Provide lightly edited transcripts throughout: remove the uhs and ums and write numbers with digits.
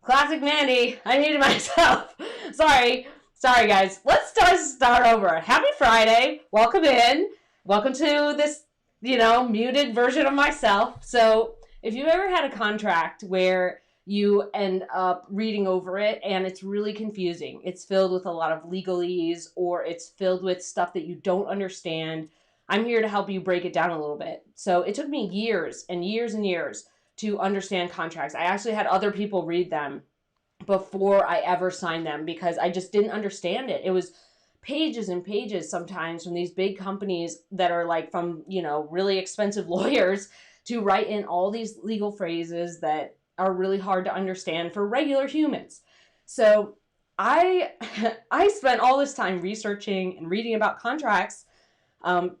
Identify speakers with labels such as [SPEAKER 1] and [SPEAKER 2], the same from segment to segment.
[SPEAKER 1] Classic Mandy. I muted myself. Sorry, guys. Let's start over. Happy Friday. Welcome in. Welcome to this, muted version of myself. So, if you ever had a contract where you end up reading over it and it's really confusing, it's filled with a lot of legalese or it's filled with stuff that you don't understand, I'm here to help you break it down a little bit. So, it took me years and years and years to understand contracts. I actually had other people read them before I ever signed them because I just didn't understand it. It was pages and pages sometimes from these big companies that are like from, really expensive lawyers to write in all these legal phrases that are really hard to understand for regular humans. So I I spent all this time researching and reading about contracts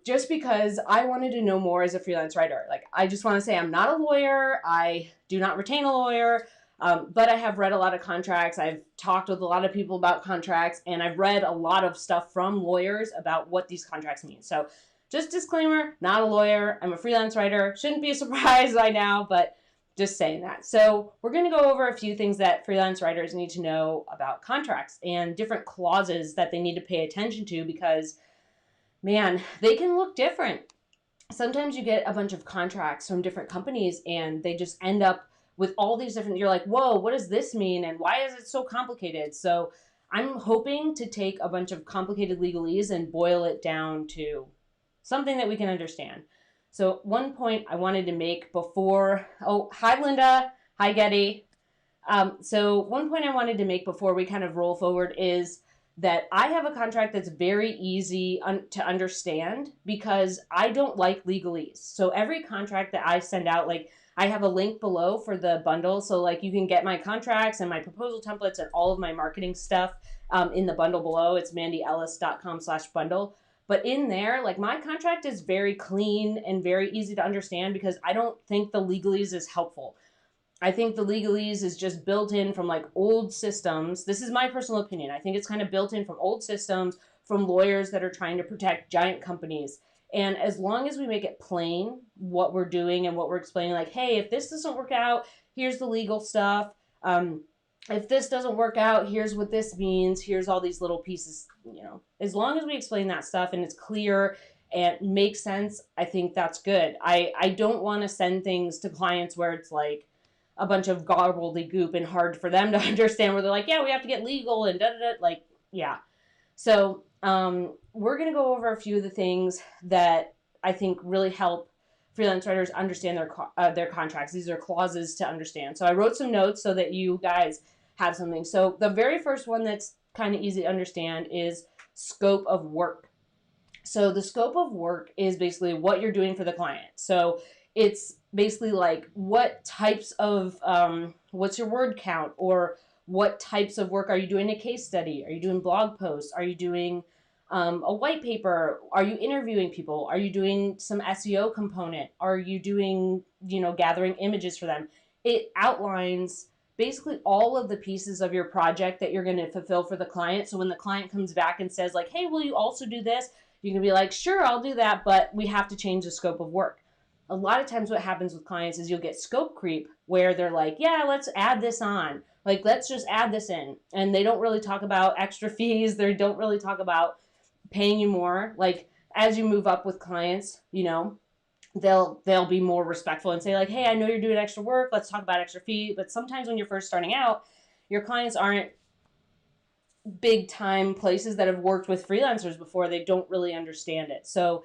[SPEAKER 1] just because I wanted to know more as a freelance writer. Like, I just want to say I'm not a lawyer. I do not retain a lawyer, but I have read a lot of contracts. I've talked with a lot of people about contracts, and I've read a lot of stuff from lawyers about what these contracts mean. So just disclaimer, not a lawyer. I'm a freelance writer. Shouldn't be a surprise by now, but just saying that. So we're going to go over a few things that freelance writers need to know about contracts and different clauses that they need to pay attention to because man, they can look different. Sometimes you get a bunch of contracts from different companies and they just end up with all these different, you're like, whoa, what does this mean? And why is it so complicated? So I'm hoping to take a bunch of complicated legalese and boil it down to something that we can understand. So one point I wanted to make before, hi Linda, hi Getty. So one point I wanted to make before we kind of roll forward is that I have a contract that's very easy to understand because I don't like legalese. So every contract that I send out, like I have a link below for the bundle. So like you can get my contracts and my proposal templates and all of my marketing stuff in the bundle below. It's mandyellis.com/bundle. But in there, like my contract is very clean and very easy to understand because I don't think the legalese is helpful. I think the legalese is just built in from like old systems. This is my personal opinion. I think it's kind of built in from old systems, from lawyers that are trying to protect giant companies. And as long as we make it plain what we're doing and what we're explaining, like, hey, if this doesn't work out, here's the legal stuff. If this doesn't work out, here's what this means. Here's all these little pieces, as long as we explain that stuff and it's clear and makes sense, I think that's good. I don't want to send things to clients where it's like, a bunch of gobbledygook and hard for them to understand where they're like, yeah, we have to get legal and da-da-da, like, yeah. So we're going to go over a few of the things that I think really help freelance writers understand their contracts. These are clauses to understand. So I wrote some notes so that you guys have something. So the very first one that's kind of easy to understand is scope of work. So the scope of work is basically what you're doing for the client. So it's basically like what types of, what's your word count, or what types of work are you doing? A case study? Are you doing blog posts? Are you doing a white paper? Are you interviewing people? Are you doing some SEO component? Are you doing, gathering images for them? It outlines basically all of the pieces of your project that you're going to fulfill for the client. So when the client comes back and says like, hey, will you also do this? You can be like, sure, I'll do that, but we have to change the scope of work. A lot of times what happens with clients is you'll get scope creep where they're like, yeah, let's add this on. Like, let's just add this in. And they don't really talk about extra fees. They don't really talk about paying you more. Like, as you move up with clients, they'll be more respectful and say like, hey, I know you're doing extra work. Let's talk about extra fee. But sometimes when you're first starting out, your clients aren't big time places that have worked with freelancers before. They don't really understand it. So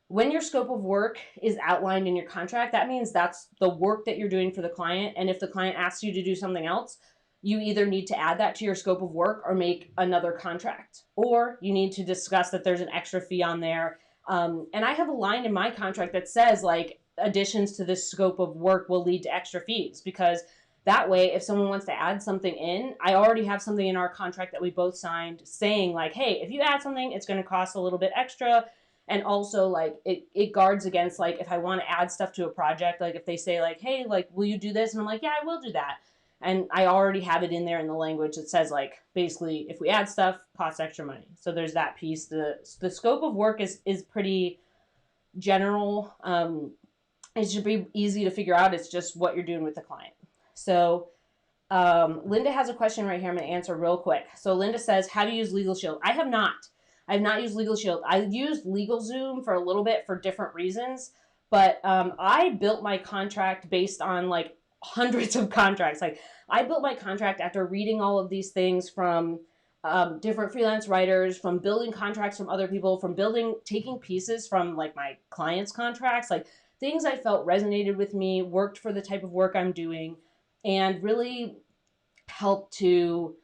[SPEAKER 1] when your scope of work is outlined in your contract, that means that's the work that you're doing for the client. And if the client asks you to do something else, you either need to add that to your scope of work or make another contract, or you need to discuss that there's an extra fee on there. And I have a line in my contract that says like additions to this scope of work will lead to extra fees, because that way, if someone wants to add something in, I already have something in our contract that we both signed saying like, hey, if you add something, it's going to cost a little bit extra. And also, like, it guards against, like, if I want to add stuff to a project, like, if they say, like, hey, like, will you do this? And I'm like, yeah, I will do that. And I already have it in there in the language that says, like, basically, if we add stuff, costs extra money. So there's that piece. The scope of work is pretty general. It should be easy to figure out. It's just what you're doing with the client. So Linda has a question right here. I'm going to answer real quick. So Linda says, have you used Legal Shield? I have not. I have not used Legal Shield. I used LegalZoom for a little bit for different reasons, but I built my contract based on like hundreds of contracts. Like I built my contract after reading all of these things from different freelance writers, from building contracts from other people, from taking pieces from like my clients' contracts, like things I felt resonated with me, worked for the type of work I'm doing, and really help to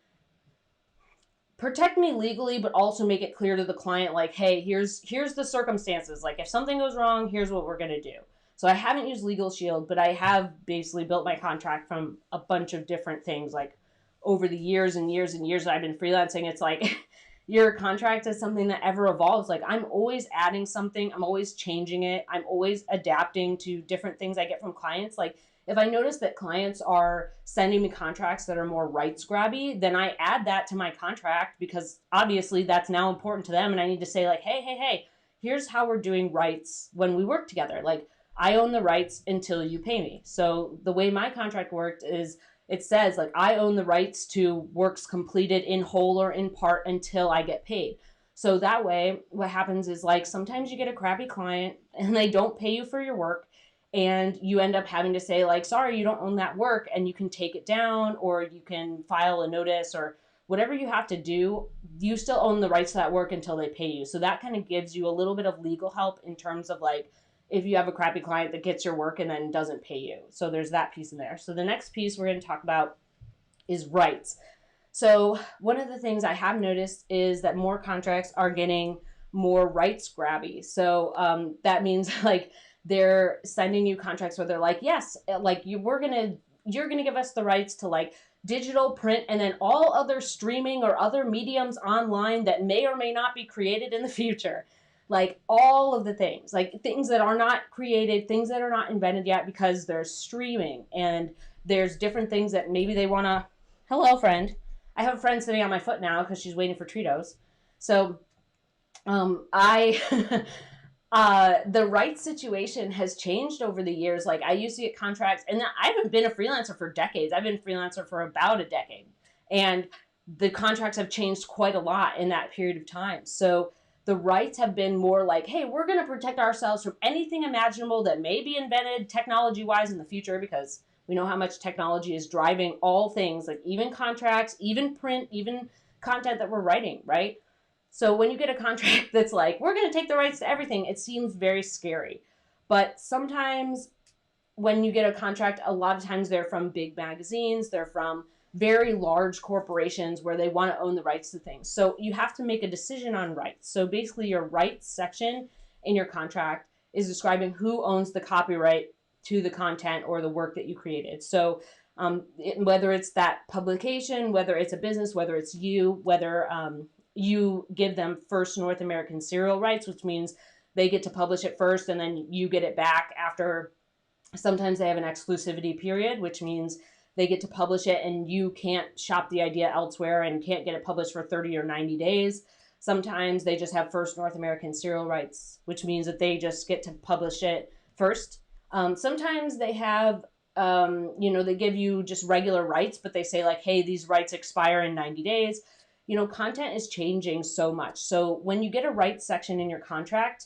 [SPEAKER 1] protect me legally, but also make it clear to the client, like, hey, here's the circumstances. Like, if something goes wrong, here's what we're gonna do. So I haven't used Legal Shield, but I have basically built my contract from a bunch of different things. Like over the years and years and years that I've been freelancing, it's like your contract is something that ever evolves. Like I'm always adding something, I'm always changing it, I'm always adapting to different things I get from clients. Like if I notice that clients are sending me contracts that are more rights grabby, then I add that to my contract because obviously that's now important to them. And I need to say like, hey, here's how we're doing rights when we work together. Like I own the rights until you pay me. So the way my contract worked is it says like I own the rights to works completed in whole or in part until I get paid. So that way what happens is like sometimes you get a crappy client and they don't pay you for your work and you end up having to say like, sorry, you don't own that work, and you can take it down or you can file a notice or whatever you have to do. You still own the rights to that work until they pay you. So that kind of gives you a little bit of legal help in terms of like if you have a crappy client that gets your work and then doesn't pay you. So there's that piece in there. So the next piece we're going to talk about is rights. So one of the things I have noticed is that more contracts are getting more rights grabby. So that means like they're sending you contracts where they're like, yes, like you're gonna give us the rights to like digital, print, and then all other streaming or other mediums online that may or may not be created in the future. Like all of the things, like things that are not created, things that are not invented yet because there's streaming and there's different things that maybe they want to. Hello, friend. I have a friend sitting on my foot now because she's waiting for Tritos. So I the rights situation has changed over the years. Like I used to get contracts, and I haven't been a freelancer for decades. I've been a freelancer for about a decade, and the contracts have changed quite a lot in that period of time. So the rights have been more like, hey, we're going to protect ourselves from anything imaginable that may be invented technology-wise in the future, because we know how much technology is driving all things, like even contracts, even print, even content that we're writing, right? So when you get a contract that's like, we're going to take the rights to everything, it seems very scary. But sometimes when you get a contract, a lot of times they're from big magazines, they're from very large corporations where they want to own the rights to things. So you have to make a decision on rights. So basically your rights section in your contract is describing who owns the copyright to the content or the work that you created. So whether it's that publication, whether it's a business, whether it's you, whether you give them first North American serial rights, which means they get to publish it first and then you get it back after. Sometimes they have an exclusivity period, which means they get to publish it and you can't shop the idea elsewhere and can't get it published for 30 or 90 days. Sometimes they just have first North American serial rights, which means that they just get to publish it first. Sometimes they have, they give you just regular rights, but they say like, hey, these rights expire in 90 days. Content is changing so much. So when you get a rights section in your contract,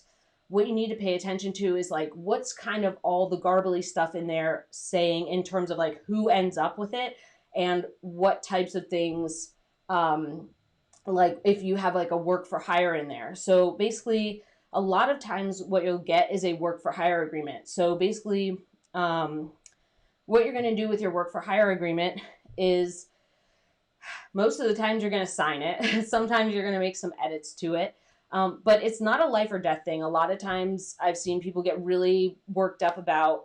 [SPEAKER 1] what you need to pay attention to is like, what's kind of all the garbly stuff in there saying in terms of like who ends up with it and what types of things, like if you have like a work for hire in there. So basically a lot of times what you'll get is a work for hire agreement. So basically what you're going to do with your work for hire agreement is most of the times you're going to sign it. Sometimes you're going to make some edits to it. But it's not a life or death thing. A lot of times I've seen people get really worked up about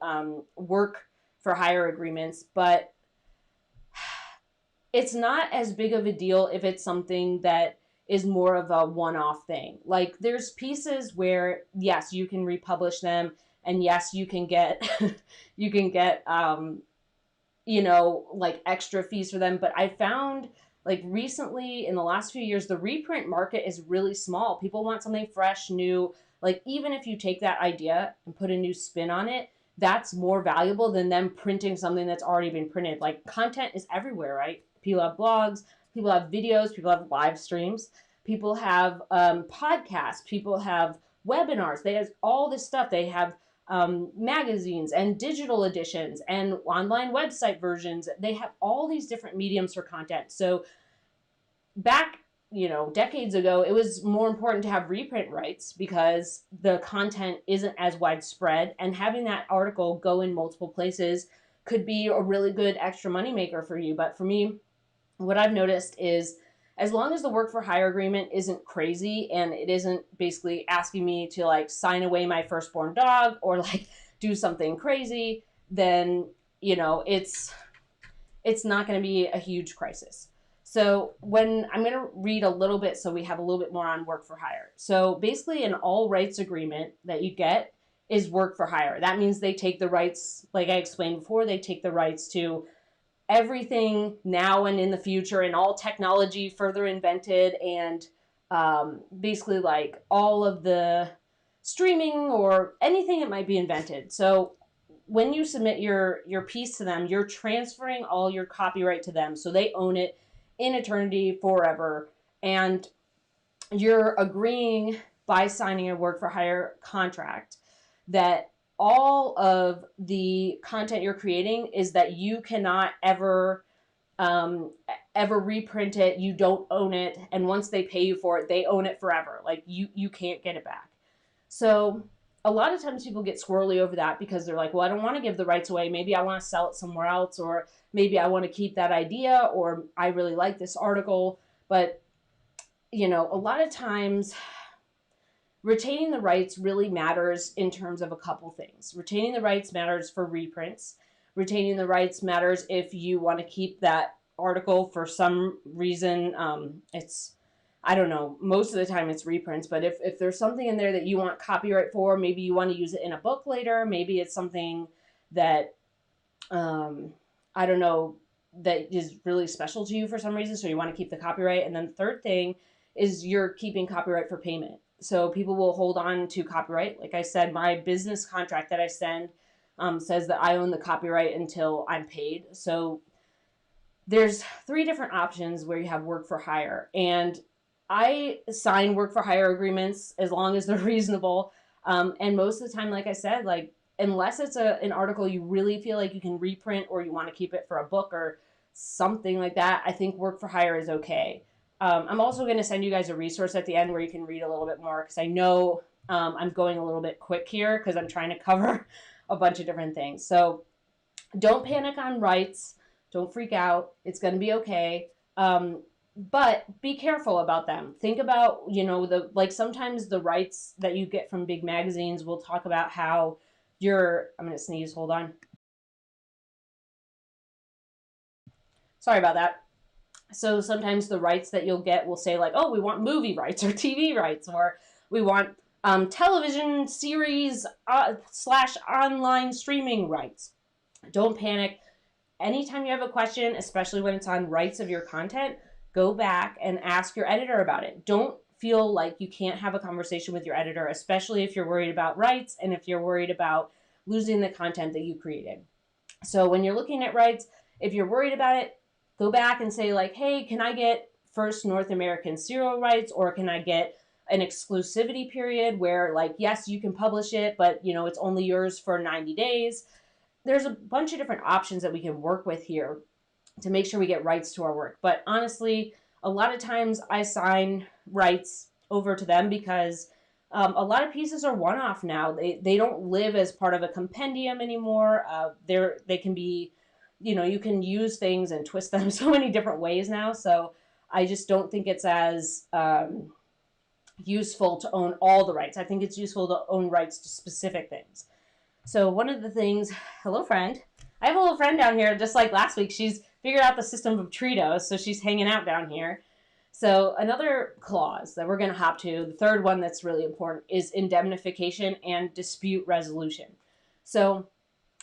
[SPEAKER 1] work for hire agreements, but it's not as big of a deal if it's something that is more of a one-off thing. Like there's pieces where, yes, you can republish them, and yes, you can get like extra fees for them. But I found like recently in the last few years, the reprint market is really small. People want something fresh, new. Like even if you take that idea and put a new spin on it, that's more valuable than them printing something that's already been printed. Like, content is everywhere, right? People have blogs, people have videos, people have live streams, people have podcasts, people have webinars. They have all this stuff. They have magazines and digital editions and online website versions. They have all these different mediums for content. So back, decades ago, it was more important to have reprint rights because the content isn't as widespread, and having that article go in multiple places could be a really good extra moneymaker for you. But for me, what I've noticed is, as long as the work for hire agreement isn't crazy and it isn't basically asking me to like sign away my firstborn dog or like do something crazy, then it's not going to be a huge crisis. So when I'm going to read a little bit, so we have a little bit more on work for hire. So basically, an all rights agreement that you get is work for hire. That means they take the rights, like I explained before, they take the rights to everything now and in the future, and all technology further invented, and basically like all of the streaming or anything that might be invented. So when you submit your piece to them, you're transferring all your copyright to them, so they own it in eternity, forever. And you're agreeing by signing a work for hire contract that all of the content you're creating is that you cannot ever reprint it. You don't own it. And once they pay you for it, they own it forever. Like you can't get it back. So a lot of times people get squirrely over that because they're like, well, I don't want to give the rights away. Maybe I want to sell it somewhere else, or maybe I want to keep that idea, or I really like this article. But, a lot of times retaining the rights really matters in terms of a couple things. Retaining the rights matters for reprints. Retaining the rights matters if you want to keep that article for some reason. I don't know, most of the time it's reprints, but if there's something in there that you want copyright for, maybe you want to use it in a book later, maybe it's something that, I don't know, that is really special to you for some reason, so you want to keep the copyright. And then the third thing is you're keeping copyright for payment. So people will hold on to copyright. Like I said, my business contract that I send says that I own the copyright until I'm paid. So there's 3 different options where you have work for hire. And I sign work for hire agreements as long as they're reasonable. And most of the time, like I said, like unless it's an article you really feel like you can reprint or you want to keep it for a book or something like that, I think work for hire is okay. I'm also going to send you guys a resource at the end where you can read a little bit more, because I know I'm going a little bit quick here because I'm trying to cover a bunch of different things. So don't panic on rights. Don't freak out. It's going to be okay. But be careful about them. Think about, sometimes the rights that you get from big magazines will talk about how I'm going to sneeze, hold on. Sorry about that. So sometimes the rights that you'll get will say like, oh, we want movie rights or TV rights, or we want television series / online streaming rights. Don't panic. Anytime you have a question, especially when it's on rights of your content, go back and ask your editor about it. Don't feel like you can't have a conversation with your editor, especially if you're worried about rights and if you're worried about losing the content that you created. So when you're looking at rights, if you're worried about it, go back and say like, hey, can I get first North American serial rights, or can I get an exclusivity period where like, yes, you can publish it, but it's only yours for 90 days. There's a bunch of different options that we can work with here to make sure we get rights to our work. But honestly, a lot of times I sign rights over to them because a lot of pieces are one-off now. They don't live as part of a compendium anymore. They can be, you can use things and twist them so many different ways now. So I just don't think it's as useful to own all the rights. I think it's useful to own rights to specific things. So one of the things, hello friend. I have a little friend down here, just like last week. She's figured out the system of Tritos, so she's hanging out down here. So another clause that we're going to hop to, the third one that's really important, is indemnification and dispute resolution. So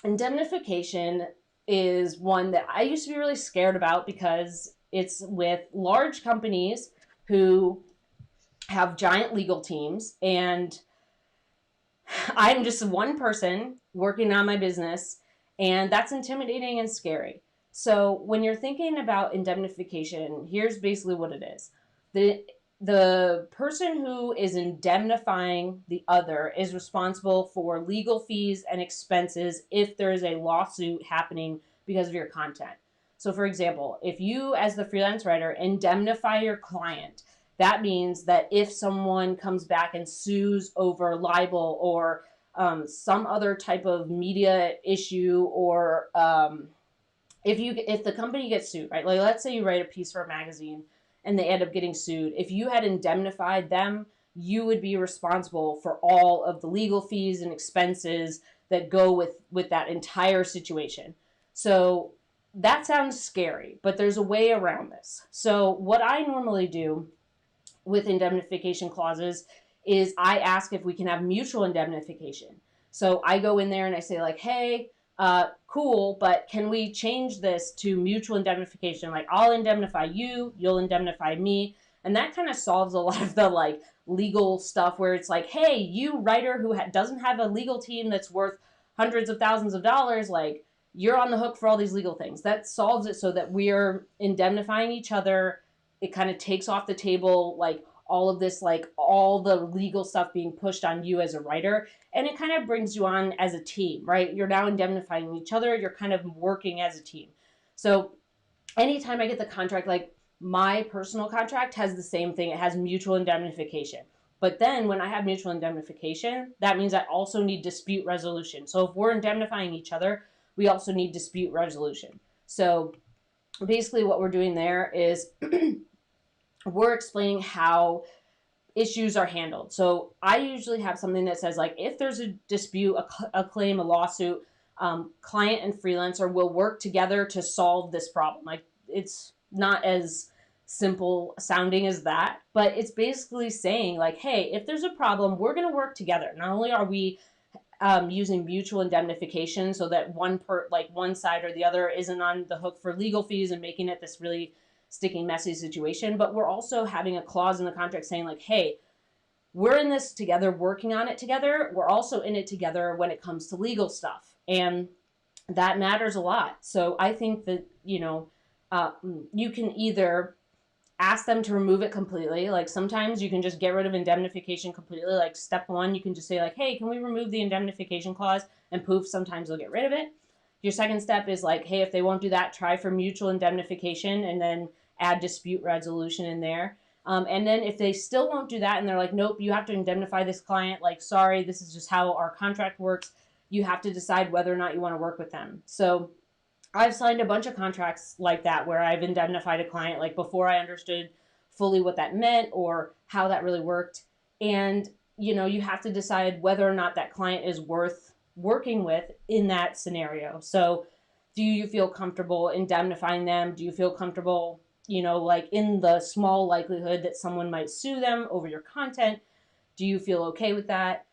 [SPEAKER 1] indemnification is one that I used to be really scared about because it's with large companies who have giant legal teams, and I'm just one person working on my business, and that's intimidating and scary. So when you're thinking about indemnification, here's basically what it is. The person who is indemnifying the other is responsible for legal fees and expenses if there is a lawsuit happening because of your content. So for example, if you as the freelance writer indemnify your client, that means that if someone comes back and sues over libel or some other type of media issue, or if the company gets sued, right? Like let's say you write a piece for a magazine and they end up getting sued. If you had indemnified them, you would be responsible for all of the legal fees and expenses that go with that entire situation. So that sounds scary, but there's a way around this. So what I normally do with indemnification clauses is I ask if we can have mutual indemnification. So I go in there and I say like, hey, cool, but can we change this to mutual indemnification? Like I'll indemnify you, you'll indemnify me. And that kind of solves a lot of the like legal stuff where it's like, hey, you writer who doesn't have a legal team that's worth hundreds of thousands of dollars, like you're on the hook for all these legal things. That solves it so that we're indemnifying each other. It kind of takes off the table like all of this, like all the legal stuff being pushed on you as a writer, and it kind of brings you on as a team, right? You're now indemnifying each other, you're kind of working as a team. So anytime I get the contract, like my personal contract has the same thing, it has mutual indemnification. But then when I have mutual indemnification, that means I also need dispute resolution. So if we're indemnifying each other, we also need dispute resolution. So basically what we're doing there is we're explaining how issues are handled. So I usually have something that says like, if there's a dispute, a claim, a lawsuit, client and freelancer will work together to solve this problem. Like it's not as simple sounding as that, but it's basically saying like, hey, if there's a problem, we're going to work together. Not only are we using mutual indemnification so that one side or the other isn't on the hook for legal fees and making it this really sticky, messy situation, but we're also having a clause in the contract saying like, hey, we're in this together, working on it together. We're also in it together when it comes to legal stuff. And that matters a lot. So I think that, you can either ask them to remove it completely. Like sometimes you can just get rid of indemnification completely. Like step one, you can just say like, hey, can we remove the indemnification clause? And poof, sometimes they'll get rid of it. Your second step is like, hey, if they won't do that, try for mutual indemnification and then add dispute resolution in there. And then if they still won't do that and they're like, nope, you have to indemnify this client, like, sorry, this is just how our contract works, you have to decide whether or not you want to work with them. So I've signed a bunch of contracts like that where I've indemnified a client like before I understood fully what that meant or how that really worked. And, you have to decide whether or not that client is worth working with in that scenario. So do you feel comfortable indemnifying them? Do you feel comfortable, like in the small likelihood that someone might sue them over your content? Do you feel okay with that?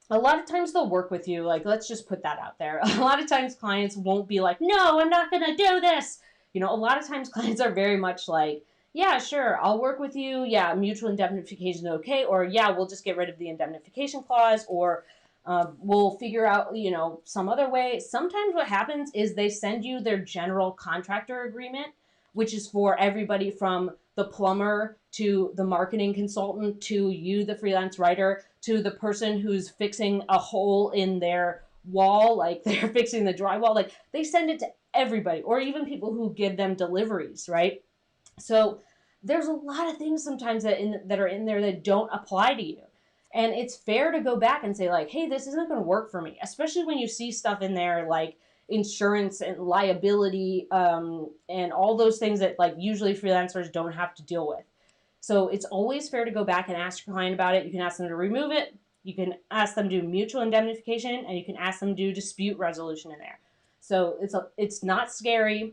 [SPEAKER 1] A lot of times they'll work with you. Like, let's just put that out there. A lot of times clients won't be like, no, I'm not going to do this. A lot of times clients are very much like, yeah, sure, I'll work with you. Yeah, mutual indemnification, okay. Or yeah, we'll just get rid of the indemnification clause, or we'll figure out, some other way. Sometimes what happens is they send you their general contractor agreement, which is for everybody from the plumber to the marketing consultant to you, the freelance writer, to the person who's fixing a hole in their wall, like they're fixing the drywall. Like they send it to everybody, or even people who give them deliveries, right? So there's a lot of things sometimes that are in there that don't apply to you. And it's fair to go back and say like, hey, this isn't going to work for me, especially when you see stuff in there like insurance and liability and all those things that like usually freelancers don't have to deal with. So it's always fair to go back and ask your client about it. You can ask them to remove it. You can ask them to do mutual indemnification, and you can ask them to do dispute resolution in there. So it's not scary.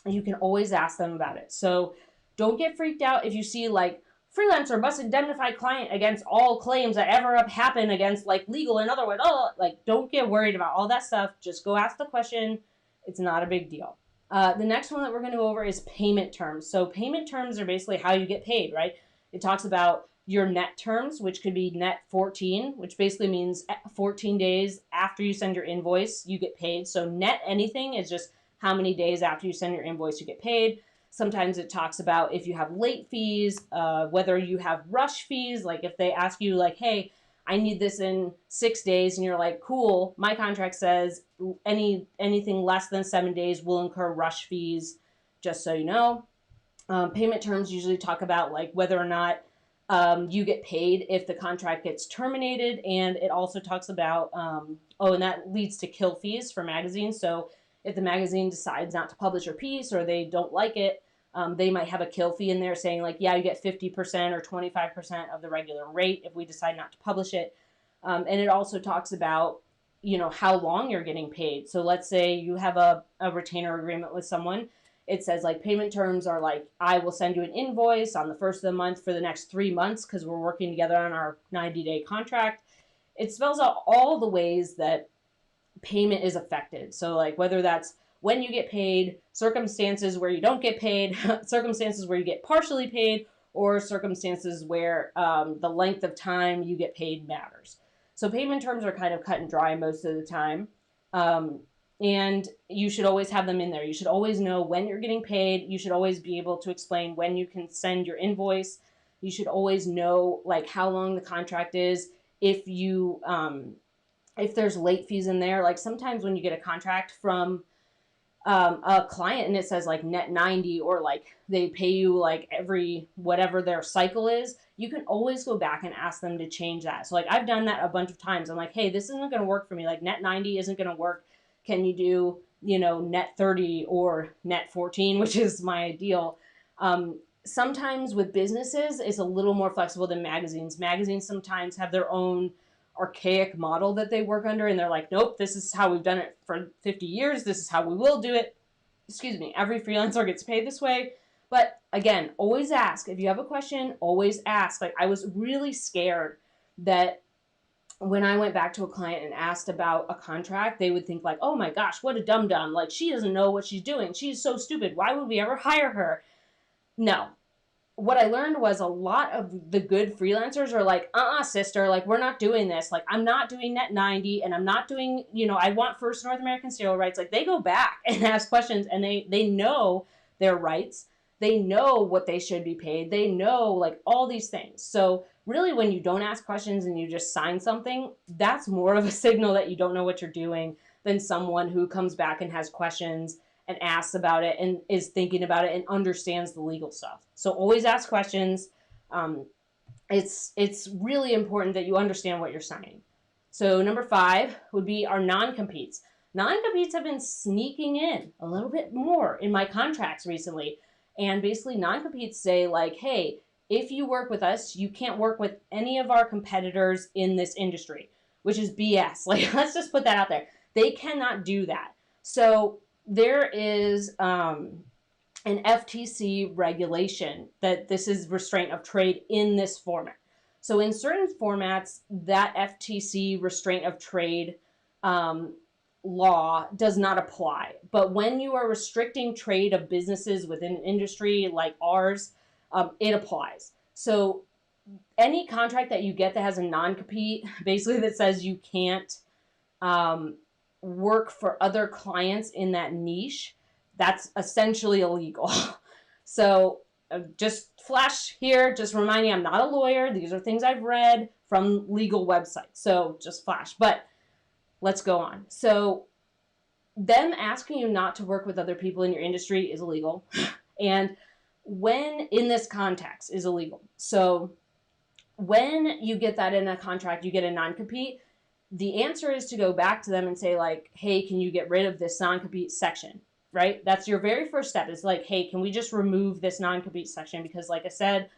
[SPEAKER 1] You can always ask them about it. So don't get freaked out if you see like freelancer must indemnify client against all claims that ever happen against like legal and otherwise. Oh, like don't get worried about all that stuff. Just go ask the question. It's not a big deal. The next one that we're going to go over is payment terms. So payment terms are basically how you get paid, right? It talks about your net terms, which could be net 14, which basically means 14 days after you send your invoice, you get paid. So net anything is just how many days after you send your invoice you get paid. Sometimes it talks about if you have late fees, whether you have rush fees, like if they ask you like, hey, I need this in 6 days, and you're like, cool, my contract says anything less than 7 days will incur rush fees, just so you know. Payment terms usually talk about like whether or not you get paid if the contract gets terminated, and it also talks about, and that leads to kill fees for magazines. So if the magazine decides not to publish your piece or they don't like it, they might have a kill fee in there saying like, yeah, you get 50% or 25% of the regular rate if we decide not to publish it. And it also talks about, how long you're getting paid. So let's say you have a retainer agreement with someone. It says like payment terms are like, I will send you an invoice on the first of the month for the next 3 months because we're working together on our 90-day contract. It spells out all the ways that payment is affected. So like whether that's when you get paid, circumstances where you don't get paid, circumstances where you get partially paid, or circumstances where the length of time you get paid matters. So payment terms are kind of cut and dry most of the time. And you should always have them in there. You should always know when you're getting paid. You should always be able to explain when you can send your invoice. You should always know like how long the contract is. If there's late fees in there, like sometimes when you get a contract from a client and it says like net 90, or like they pay you like every whatever their cycle is, you can always go back and ask them to change that. So like I've done that a bunch of times. I'm like, hey, this isn't going to work for me. Like net 90 isn't going to work. Can you do, net 30 or net 14, which is my ideal. Sometimes with businesses, it's a little more flexible than magazines. Magazines sometimes have their own archaic model that they work under, and they're like, nope, this is how we've done it for 50 years. This is how we will do it. Excuse me. Every freelancer gets paid this way. But again, always ask. If you have a question, always ask. Like I was really scared that when I went back to a client and asked about a contract, they would think like, oh my gosh, what a dum-dum. Like she doesn't know what she's doing. She's so stupid. Why would we ever hire her? No. What I learned was a lot of the good freelancers are like, sister, like we're not doing this. Like I'm not doing net 90, and I'm not doing, I want first North American serial rights. Like they go back and ask questions, and they know their rights. They know what they should be paid. They know like all these things. So really when you don't ask questions and you just sign something, that's more of a signal that you don't know what you're doing than someone who comes back and has questions and asks about it and is thinking about it and understands the legal stuff. So always ask questions. It's really important that you understand what you're signing. So number 5 would be our non-competes. Non-competes have been sneaking in a little bit more in my contracts recently. And basically non-competes say like, hey, if you work with us, you can't work with any of our competitors in this industry, which is BS. Like, let's just put that out there. They cannot do that. So there is an FTC regulation that this is restraint of trade in this format. So in certain formats, that FTC restraint of trade law does not apply. But when you are restricting trade of businesses within an industry like ours, it applies. So any contract that you get that has a non-compete, basically that says you can't work for other clients in that niche, that's essentially illegal. So just flash here, just remind you, I'm not a lawyer. These are things I've read from legal websites. So just flash. But let's go on. So them asking you not to work with other people in your industry is illegal. And when in this context is illegal. So when you get that in a contract, you get a non-compete, the answer is to go back to them and say like, hey, can you get rid of this non-compete section, right? That's your very first step. It's like, hey, can we just remove this non-compete section? Because like I said,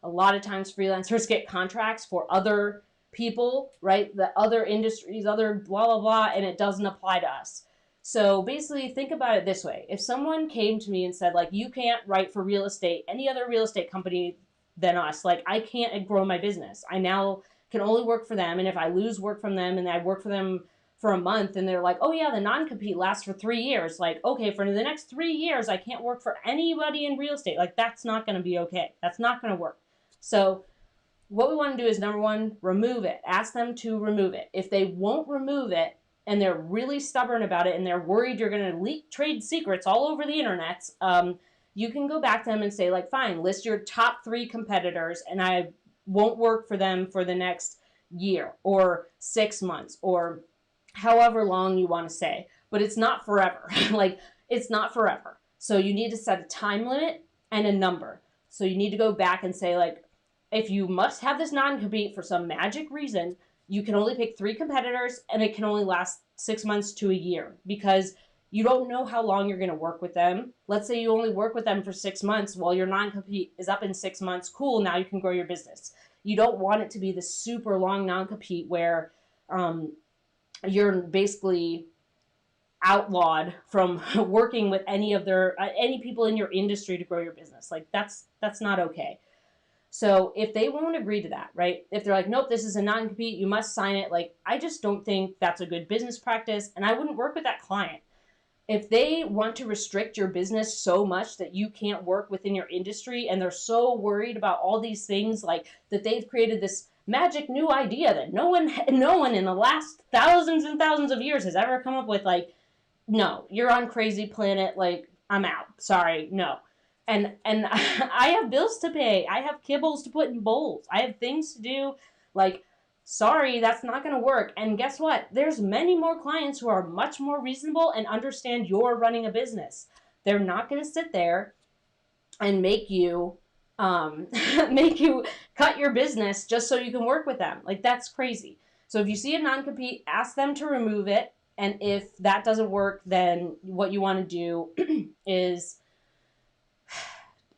[SPEAKER 1] a lot of times freelancers get contracts for other people, right? The other industries, other blah, blah, blah, and it doesn't apply to us. So basically think about it this way. If someone came to me and said like, you can't write for real estate, any other real estate company than us, like I can't grow my business. I now can only work for them. And if I lose work from them and I work for them for a month and they're like, oh yeah, the non-compete lasts for 3 years. Like, okay, for the next 3 years, I can't work for anybody in real estate. Like that's not going to be okay. That's not going to work. So what we want to do is, number one, remove it. Ask them to remove it. If they won't remove it and they're really stubborn about it and they're worried you're going to leak trade secrets all over the internet, you can go back to them and say, like, fine, list your top 3 competitors and I won't work for them for the next year or 6 months or however long you want to say. But it's not forever. Like, it's not forever. So you need to set a time limit and a number. So you need to go back and say, like, if you must have this non-compete for some magic reason, you can only pick 3 competitors and it can only last 6 months to a year, because you don't know how long you're going to work with them. Let's say you only work with them for 6 months. Well, your non-compete is up in 6 months. Cool, now you can grow your business. You don't want it to be this super long non-compete where you're basically outlawed from working with any people in your industry to grow your business. Like, that's not okay. So if they won't agree to that, right? If they're like, nope, this is a non-compete, you must sign it. Like, I just don't think that's a good business practice, and I wouldn't work with that client. If they want to restrict your business so much that you can't work within your industry, and they're so worried about all these things, like that they've created this magic new idea that no one in the last thousands and thousands of years has ever come up with, like, no, you're on crazy planet, like, I'm out. Sorry, no. And I have bills to pay. I have kibbles to put in bowls. I have things to do. Like, sorry, that's not going to work. And guess what? There's many more clients who are much more reasonable and understand you're running a business. They're not going to sit there and make you cut your business just so you can work with them. Like, that's crazy. So if you see a non-compete, ask them to remove it. And if that doesn't work, then what you want to do is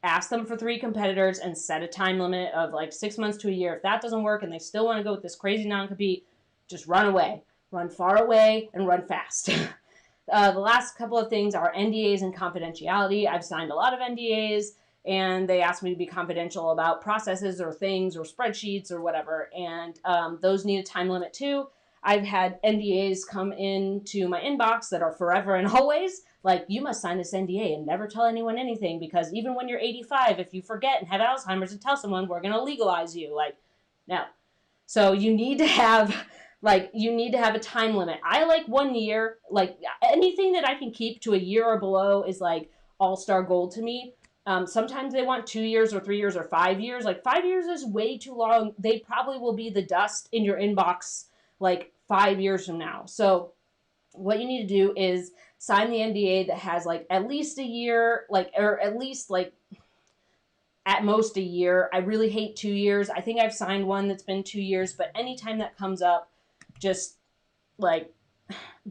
[SPEAKER 1] ask them for 3 competitors and set a time limit of like 6 months to a year. If that doesn't work and they still want to go with this crazy non-compete, just run away. Run far away and run fast. The last couple of things are NDAs and confidentiality. I've signed a lot of NDAs, and they ask me to be confidential about processes or things or spreadsheets or whatever, and those need a time limit too. I've had NDAs come into my inbox that are forever and always. Like, you must sign this NDA and never tell anyone anything, because even when you're 85, if you forget and have Alzheimer's and tell someone, we're going to legalize you. Like, no. So you need to have a time limit. I like 1 year. Like, anything that I can keep to a year or below is like all-star gold to me. Sometimes they want 2 years or 3 years or 5 years. Like, 5 years is way too long. They probably will be the dust in your inbox like 5 years from now. So what you need to do is sign the NDA that has like at least a year, like, or at least like at most a year. I really hate 2 years. I think I've signed one that's been 2 years, but anytime that comes up, just like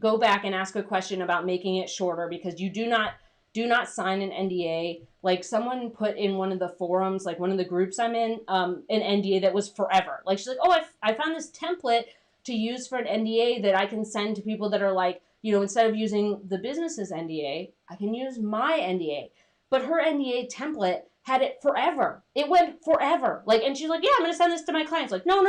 [SPEAKER 1] go back and ask a question about making it shorter, because you do not sign an NDA. Like, someone put in one of the forums, like one of the groups I'm in, an NDA that was forever. Like, she's like, oh, I found this template to use for an NDA that I can send to people that are like, instead of using the business's NDA, I can use my NDA. But her NDA template had it forever. It went forever. Like, and she's like, yeah, I'm going to send this to my clients. Like, no.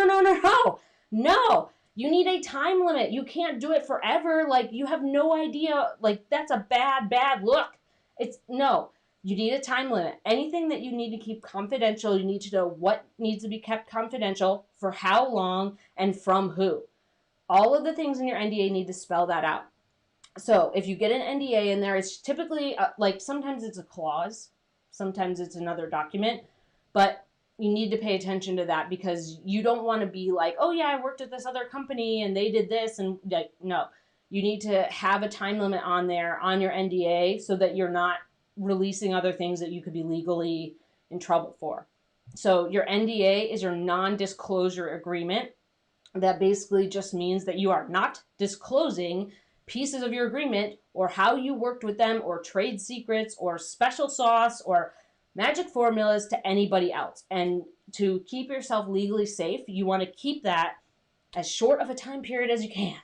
[SPEAKER 1] No. You need a time limit. You can't do it forever. Like, you have no idea. Like, that's a bad look. No. You need a time limit. Anything that you need to keep confidential, you need to know what needs to be kept confidential, for how long, and from who. All of the things in your NDA need to spell that out. So if you get an NDA in there, it's typically, like, sometimes it's a clause, sometimes it's another document, but you need to pay attention to that, because you don't want to be like, oh yeah, I worked at this other company and they did this, and like, no. You need to have a time limit on there on your NDA so that you're not releasing other things that you could be legally in trouble for. So your NDA is your non-disclosure agreement. That basically just means that you are not disclosing pieces of your agreement, or how you worked with them, or trade secrets, or special sauce, or magic formulas to anybody else. And to keep yourself legally safe, you want to keep that as short of a time period as you can.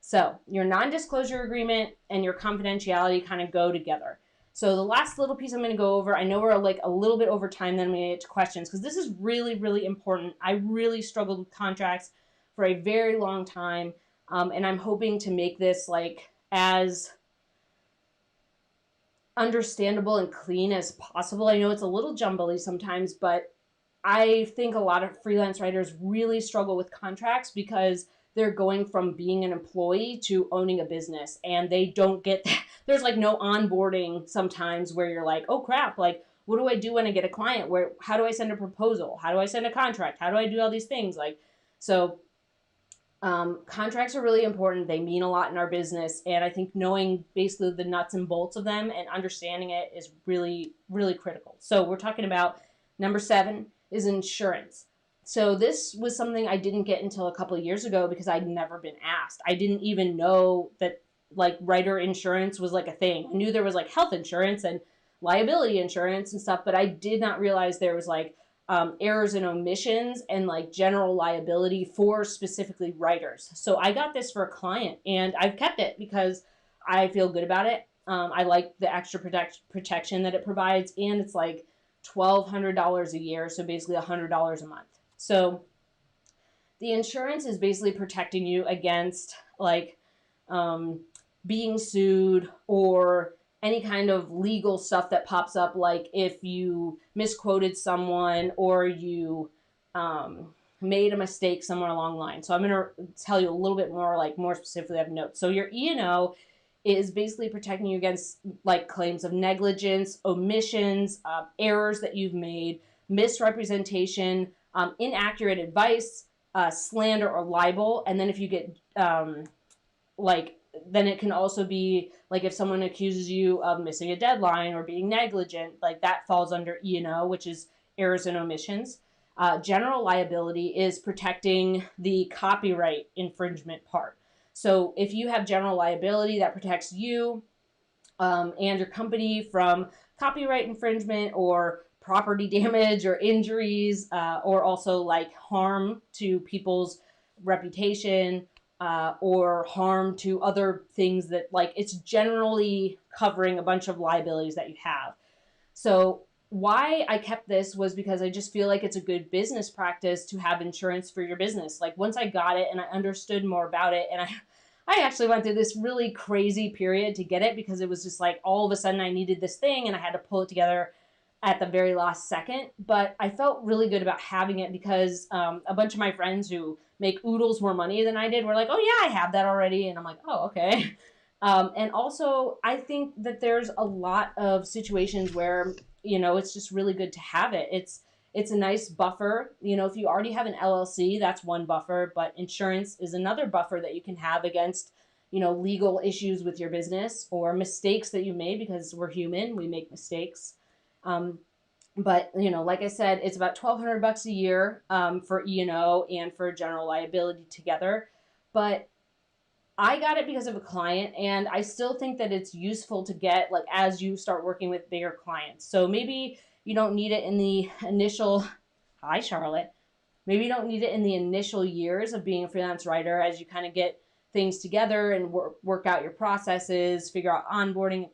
[SPEAKER 1] So your non-disclosure agreement and your confidentiality kind of go together. So the last little piece I'm going to go over, I know we're like a little bit over time, then I'm going to get to questions, because this is really, really important. I really struggled with contracts for a very long time, and I'm hoping to make this like as understandable and clean as possible. I know it's a little jumbly sometimes, but I think a lot of freelance writers really struggle with contracts because they're going from being an employee to owning a business, and they don't get there's like no onboarding sometimes where you're like, oh crap, like what do I do when I get a client? How do I send a proposal? How do I send a contract? How do I do all these things? Like, so contracts are really important. They mean a lot in our business. And I think knowing basically the nuts and bolts of them and understanding it is really, really critical. So we're talking about number 7 is insurance. So this was something I didn't get until a couple of years ago because I'd never been asked. I didn't even know that like writer insurance was like a thing. I knew there was like health insurance and liability insurance and stuff, but I did not realize there was like errors and omissions and like general liability for specifically writers. So I got this for a client and I've kept it because I feel good about it. I like the extra protection that it provides, and it's like $1,200 a year, so basically $100 a month. So the insurance is basically protecting you against like being sued or any kind of legal stuff that pops up, like if you misquoted someone or you made a mistake somewhere along the line. So I'm going to tell you a little bit more, like more specifically, I have notes. So your E&O is basically protecting you against like claims of negligence, omissions, errors that you've made, misrepresentation, inaccurate advice, slander or libel. And then if you get then it can also be like if someone accuses you of missing a deadline or being negligent, like that falls under E&O, which is errors and omissions. General liability is protecting the copyright infringement part. So if you have general liability, that protects you and your company from copyright infringement or property damage or injuries, or also like harm to people's reputation, or harm to other things that like it's generally covering a bunch of liabilities that you have. So why I kept this was because I just feel like it's a good business practice to have insurance for your business. Like once I got it and I understood more about it, and I actually went through this really crazy period to get it because it was just like all of a sudden I needed this thing and I had to pull it together at the very last second. But I felt really good about having it because a bunch of my friends who make oodles more money than I did were like, oh yeah, I have that already. And I'm like, oh, okay. And also I think that there's a lot of situations where, you know, it's just really good to have it. It's a nice buffer. You know, if you already have an LLC, that's one buffer, but insurance is another buffer that you can have against, you know, legal issues with your business or mistakes that you made, because we're human, we make mistakes. But you know, like I said, it's about $1,200 a year for E&O and for general liability together. But I got it because of a client, and I still think that it's useful to get like as you start working with bigger clients. So maybe you don't need it in the initial, hi Charlotte, maybe you don't need it in the initial years of being a freelance writer as you kind of get things together and work out your processes, figure out onboarding,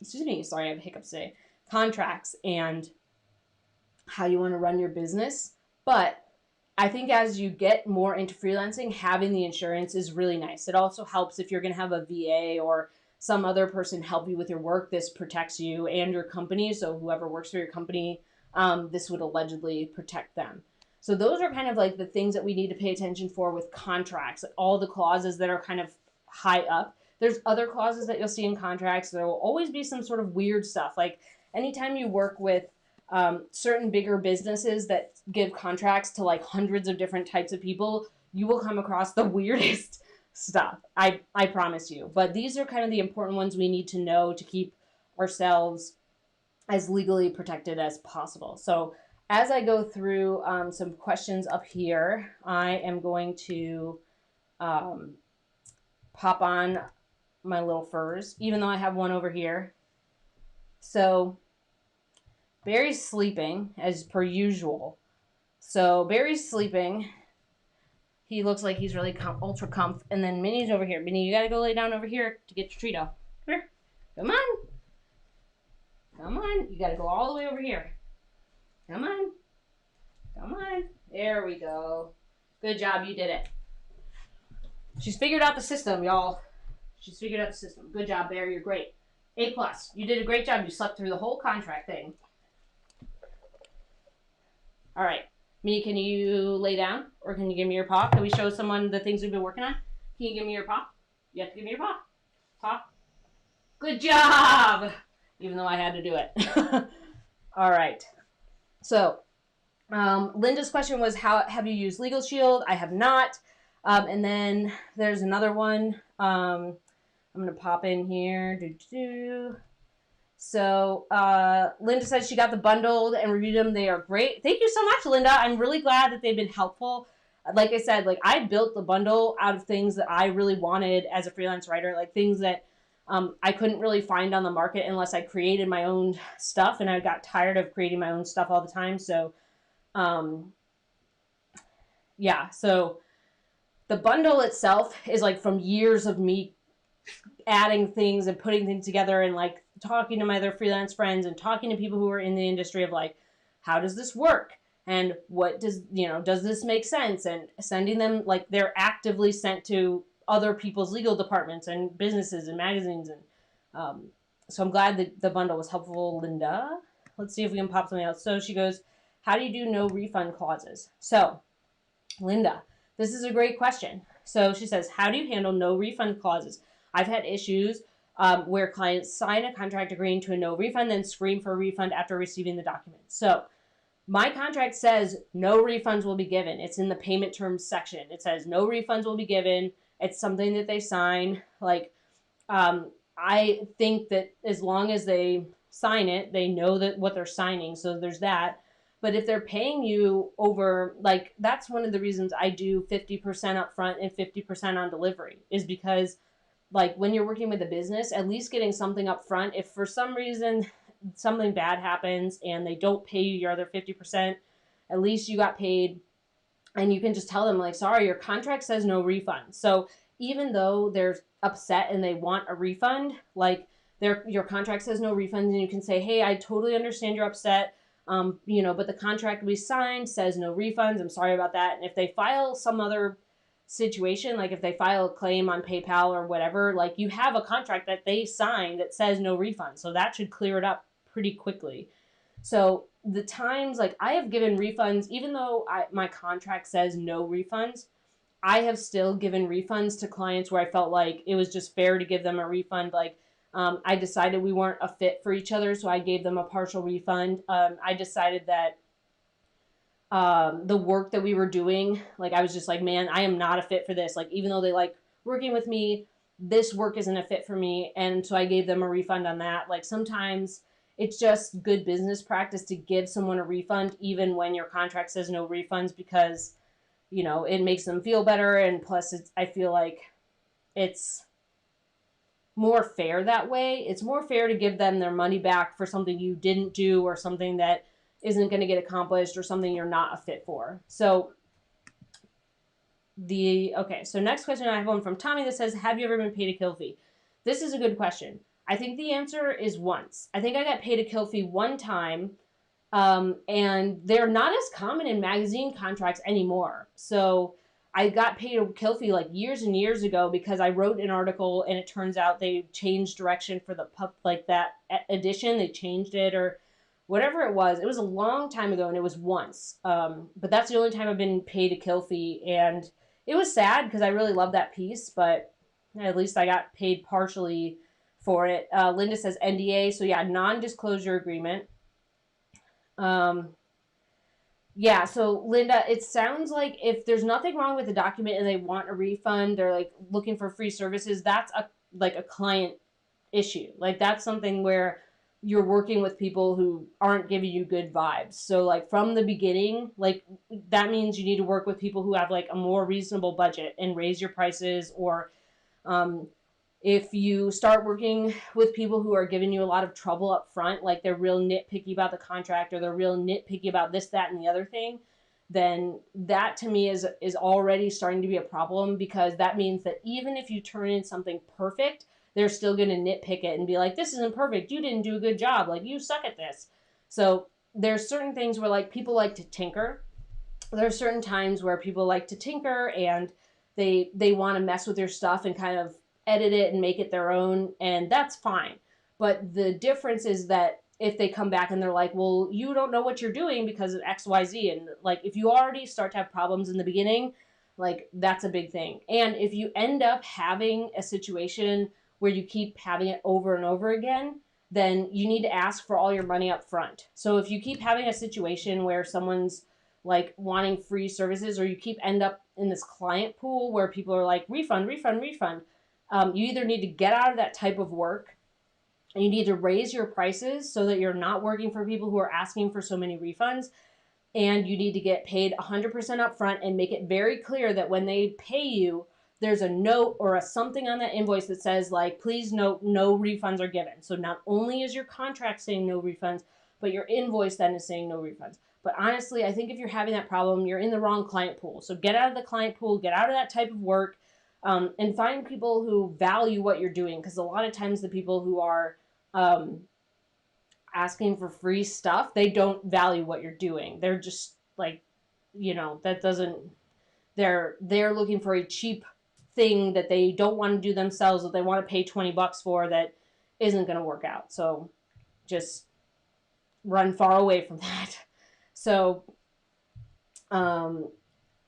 [SPEAKER 1] sorry, I have hiccups today, contracts, and how you want to run your business. But I think as you get more into freelancing, having the insurance is really nice. It also helps if you're going to have a VA or some other person help you with your work. This protects you and your company. So whoever works for your company, this would allegedly protect them. So those are kind of like the things that we need to pay attention for with contracts, all the clauses that are kind of high up. There's other clauses that you'll see in contracts. There will always be some sort of weird stuff. Like anytime you work with certain bigger businesses that give contracts to like hundreds of different types of people, you will come across the weirdest stuff. I promise you. But these are kind of the important ones we need to know to keep ourselves as legally protected as possible. So as I go through some questions up here, I am going to pop on my little furs, even though I have one over here. So Barry's sleeping as per usual. So Barry's sleeping. He looks like he's really ultra comf. And then Minnie's over here. Minnie, you gotta go lay down over here to get your treat off. Here. Come on. Come on. You gotta go all the way over here. Come on. Come on. There we go. Good job. You did it. She's figured out the system, y'all. She's figured out the system. Good job, Barry. You're great. A+. You did a great job. You slept through the whole contract thing. All right. Me, can you lay down or can you give me your paw? Can we show someone the things we've been working on? Can you give me your paw? You have to give me your paw. Paw. Good job! Even though I had to do it. All right. So, Linda's question was, how have you used Legal Shield? I have not. And then there's another one. I'm going to pop in here. So Linda says she got the bundled and reviewed them. They are great. Thank you so much, Linda. I'm really glad that they've been helpful. Like I said, like I built the bundle out of things that I really wanted as a freelance writer, like things that I couldn't really find on the market unless I created my own stuff, and I got tired of creating my own stuff all the time. So, yeah, so the bundle itself is like from years of me adding things and putting things together and like talking to my other freelance friends and talking to people who are in the industry of like, how does this work? And what does, does this make sense? And sending them, like they're actively sent to other people's legal departments and businesses and magazines. And so I'm glad that the bundle was helpful, Linda. Let's see if we can pop something else. So she goes, how do you do no refund clauses? So Linda, this is a great question. So she says, how do you handle no refund clauses? I've had issues where clients sign a contract agreeing to a no refund, then scream for a refund after receiving the document. So my contract says no refunds will be given. It's in the payment terms section. It says no refunds will be given. It's something that they sign. Like, I think that as long as they sign it, they know that what they're signing. So there's that. But if they're paying you over, like, that's one of the reasons I do 50% upfront and 50% on delivery, is because, like, when you're working with a business, at least getting something up front, if for some reason something bad happens and they don't pay you your other 50%, at least you got paid, and you can just tell them, like, sorry, your contract says no refund. So even though they're upset and they want a refund, like, your contract says no refund, and you can say, hey, I totally understand you're upset, but the contract we signed says no refunds. I'm sorry about that. And if they file some other situation, like if they file a claim on PayPal or whatever, like you have a contract that they signed that says no refund. So that should clear it up pretty quickly. So the times, like I have given refunds, even though my contract says no refunds, I have still given refunds to clients where I felt like it was just fair to give them a refund. Like, I decided we weren't a fit for each other, so I gave them a partial refund. I decided that the work that we were doing, like I was just like, man, I am not a fit for this. Like, even though they like working with me, this work isn't a fit for me. And so I gave them a refund on that. Like sometimes it's just good business practice to give someone a refund, even when your contract says no refunds, because, it makes them feel better. And plus I feel like it's more fair that way. It's more fair to give them their money back for something you didn't do or something that isn't going to get accomplished or something you're not a fit for. So so next question, I have one from Tommy that says, have you ever been paid a kill fee? This is a good question. I think the answer is once. I think I got paid a kill fee one time, and they're not as common in magazine contracts anymore. So I got paid a kill fee like years and years ago because I wrote an article and it turns out they changed direction for the like that edition. They changed it or whatever it was. It was a long time ago and it was once. But that's the only time I've been paid a kill fee. And it was sad because I really love that piece, but at least I got paid partially for it. Linda says NDA. So yeah, non-disclosure agreement. Yeah, so Linda, it sounds like if there's nothing wrong with the document and they want a refund, they're like looking for free services, that's a client issue. Like that's something where you're working with people who aren't giving you good vibes. So like from the beginning, like that means you need to work with people who have like a more reasonable budget and raise your prices, or if you start working with people who are giving you a lot of trouble up front, like they're real nitpicky about the contract or they're real nitpicky about this, that, and the other thing, then that to me is already starting to be a problem, because that means that even if you turn in something perfect, they're still going to nitpick it and be like, this isn't perfect. You didn't do a good job. Like, you suck at this. So there's certain things where like people like to tinker. There's certain times where people like to tinker and they want to mess with your stuff and kind of edit it and make it their own, and that's fine. But the difference is that if they come back and they're like, well, you don't know what you're doing because of XYZ. And like, if you already start to have problems in the beginning, like that's a big thing. And if you end up having a situation where you keep having it over and over again, then you need to ask for all your money up front. So if you keep having a situation where someone's like wanting free services, or you keep end up in this client pool where people are like refund, refund, refund, you either need to get out of that type of work, and you need to raise your prices so that you're not working for people who are asking for so many refunds, and you need to get paid 100% upfront and make it very clear that when they pay you, there's a note or a something on that invoice that says like, please note no refunds are given. So not only is your contract saying no refunds, but your invoice then is saying no refunds. But honestly, I think if you're having that problem, you're in the wrong client pool. So get out of the client pool, get out of that type of work, and find people who value what you're doing. Because a lot of times the people who are asking for free stuff, they don't value what you're doing. They're just like, that doesn't, they're looking for a cheap thing that they don't want to do themselves, that they want to pay $20 for, that isn't going to work out. So just run far away from that. So,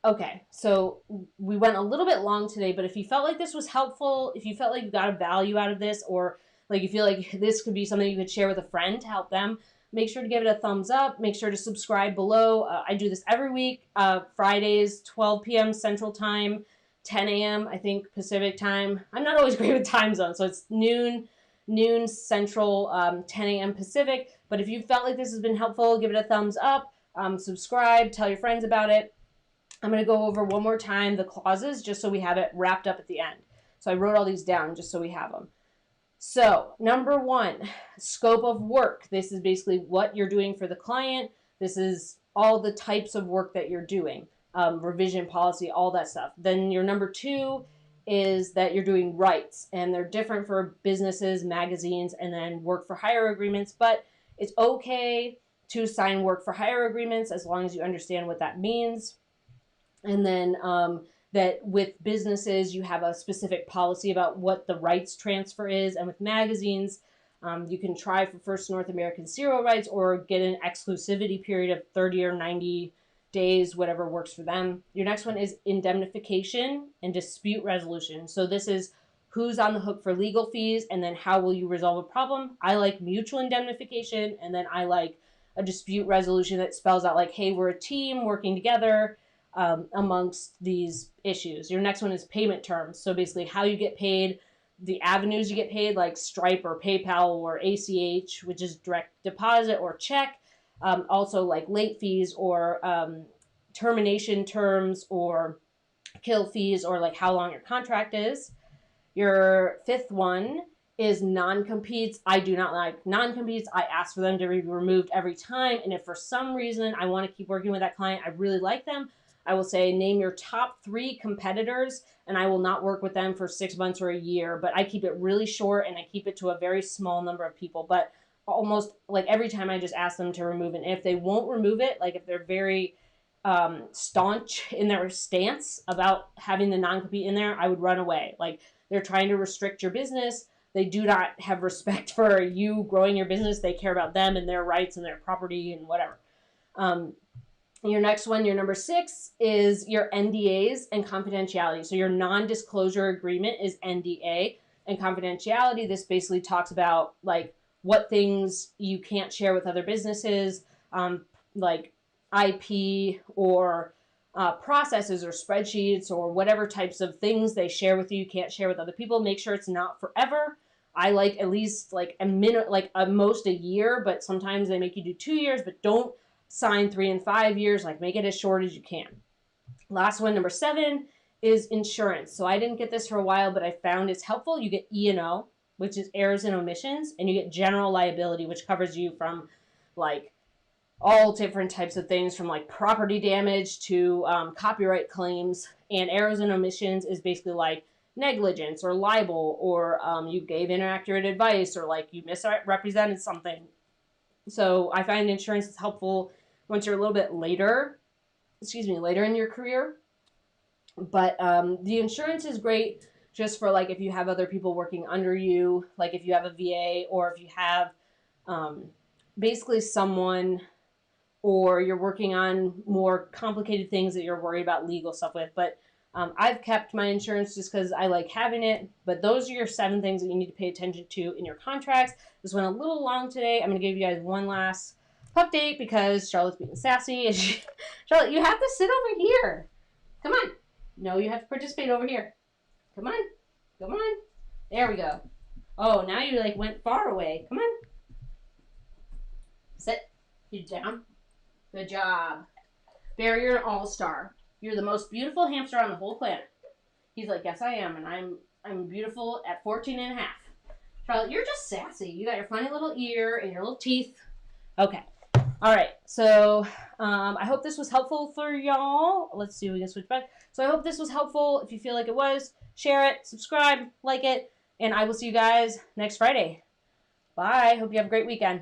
[SPEAKER 1] okay, so we went a little bit long today, but if you felt like this was helpful, if you felt like you got a value out of this, or like you feel like this could be something you could share with a friend to help them, make sure to give it a thumbs up. Make sure to subscribe below. I do this every week, Fridays, 12 p.m. Central Time, 10 a.m. I think Pacific Time. I'm not always great with time zones, so it's noon Central, 10 a.m. Pacific. But if you felt like this has been helpful, give it a thumbs up, subscribe, tell your friends about it. I'm going to go over one more time the clauses just so we have it wrapped up at the end. So I wrote all these down just so we have them. So, number 1, scope of work. This is basically what you're doing for the client. This is all the types of work that you're doing, revision policy, all that stuff. Then your number 2 is that you're doing rights, and they're different for businesses, magazines, and then work for hire agreements. But it's okay to sign work for hire agreements as long as you understand what that means. And then that with businesses, you have a specific policy about what the rights transfer is. And with magazines, you can try for First North American serial rights or get an exclusivity period of 30 or 90 days, whatever works for them. Your next one is indemnification and dispute resolution. So this is who's on the hook for legal fees, and then how will you resolve a problem. I like mutual indemnification, and then I like a dispute resolution that spells out like, hey, we're a team working together amongst these issues. Your next one is payment terms. So basically how you get paid, the avenues you get paid, like Stripe or PayPal or ACH, which is direct deposit or check. Also like late fees or termination terms or kill fees, or like how long your contract is. Your 5th one is non-competes. I do not like non-competes. I ask for them to be removed every time. And if for some reason I want to keep working with that client, I really like them, I will say, name your top 3 competitors, and I will not work with them for 6 months or a year. But I keep it really short, and I keep it to a very small number of people. But almost like every time I just ask them to remove it. And if they won't remove it, like if they're very staunch in their stance about having the non-compete in there, I would run away. Like they're trying to restrict your business. They do not have respect for you growing your business. They care about them and their rights and their property and whatever. Your next one, your number 6, is your NDAs and confidentiality. So your non-disclosure agreement is NDA, and confidentiality, this basically talks about like what things you can't share with other businesses, like IP or processes or spreadsheets or whatever types of things they share with you can't share with other people. Make sure it's not forever. I like at least like a minute, like at most a year, but sometimes they make you do 2 years, but don't sign 3 and 5 years, like make it as short as you can. Last one, number 7, is insurance. So I didn't get this for a while, but I found it's helpful. You get E&O, which is errors and omissions, and you get general liability, which covers you from like all different types of things, from like property damage to copyright claims. And errors and omissions is basically like negligence or libel, or you gave inaccurate advice, or like you misrepresented something. So I find insurance is helpful once you're a little bit later in your career. But the insurance is great just for like if you have other people working under you, like if you have a VA, or if you have basically someone, or you're working on more complicated things that you're worried about legal stuff with. But I've kept my insurance just because I like having it. But those are your 7 things that you need to pay attention to in your contracts. This went a little long today. I'm going to give you guys one last update because Charlotte's being sassy. Charlotte, you have to sit over here. Come on. No, you have to participate over here. Come on. Come on. There we go. Oh, now you like went far away. Come on. Sit. You down. Good job. Bear, you're an all-star. You're the most beautiful hamster on the whole planet. He's like, yes, I am, and I'm beautiful at 14 and a half. Charlotte, you're just sassy. You got your funny little ear and your little teeth. Okay. All right. So I hope this was helpful for y'all. Let's see. We can switch back. So I hope this was helpful. If you feel like it was, share it, subscribe, like it, and I will see you guys next Friday. Bye. Hope you have a great weekend.